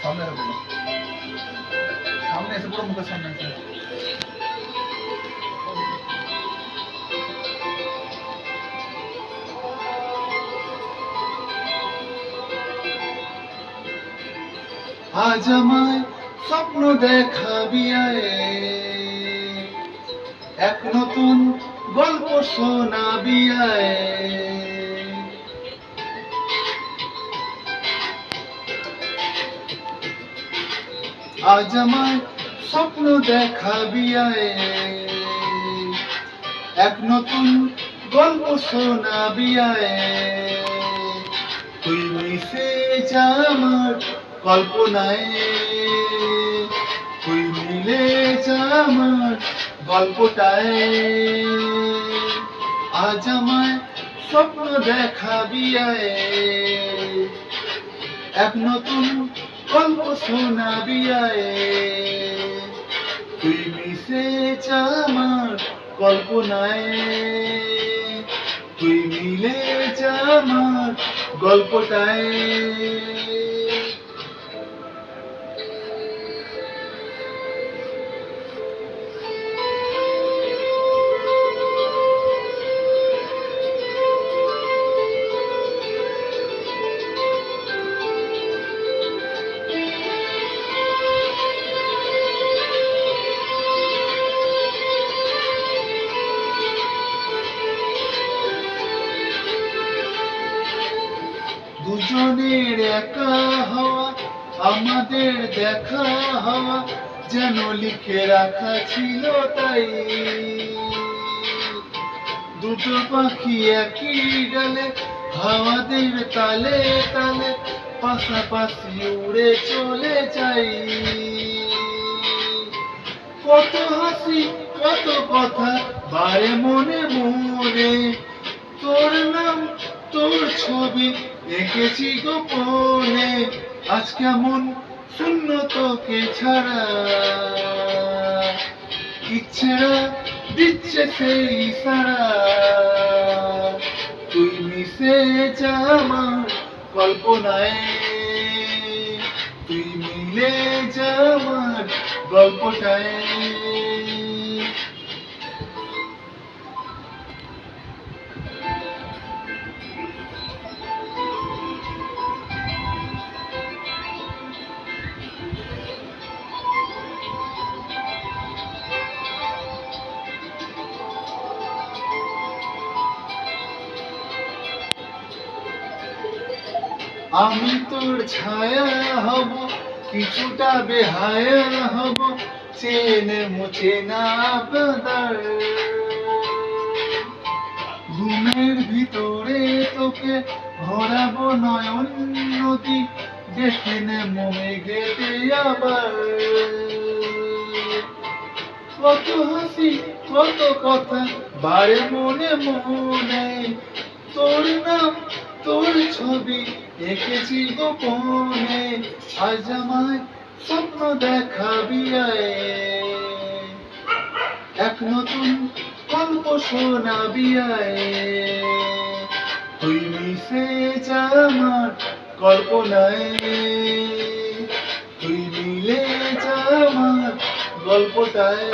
সামনে এসে পুরো সামনে এসে পুরো মুখের সামনে এসে আজ আমায় স্বপ্ন দেখাবি আয়ে, এক নতুন গল্প শোনাবি আয়ে। আজ আমায় স্বপ্ন দেখাবি আয়ে, এক নতুন গল্প শোনাবি আয়ে। তুই মিশে যা আমার কল্পনায়, তুই মিলে যা আমার গল্পটায়। আজ আমায় স্বপ্ন দেখাবি আয়ে, এক নতুন গল্প শোনাবি আয়ে। তুই মিশে যা আমার কল্পনায়, তুই মিলে যা আমার গল্পটায়। দুজনের একা হওয়া, আমাদের দেখা হওয়া যেন লিখে রাখা ছিল তাই। দুটো পাখি একই ডালে, হাওয়াদের তালে তালে পাশাপাশি উড়ে চলে যাই। কত হাসি কত কথা বারে মনে মনে, তোর নাম তোর ছবি এঁকেছি গোপনে। আজ কেমন শূন্য তোকে ছাড়া, ইচ্ছেরা দিচ্ছে সেই সারা। তুই মিশে যা আমার কল্পনায়, তুই মিলে যা আমার গল্পটায়। আমি তোর ছায়া হব, কিছুটা বেহায়া হব, চেনে মুছে না বাদার। ঘুমের ভিতরে তোকে ভরাবো নয়ন নদী, দেখে নে মনে গেতে আবার। কত হাসি কত কথা বারে মনে মনে, তোর নাম তোর ছবি এঁকেছি গোপনে। আজ আমায় স্বপ্ন দেখাবি আয়ে, এক নতুন গল্প শোনাবি আয়ে। তুই মিশে যা আমার কল্পনায়, তুই মিলে যা আমার গল্পটায়।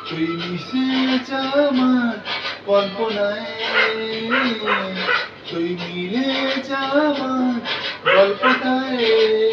তুই মিশে যা আমার কল্পনায়, তুই মিলে যা আমার গল্পটায়।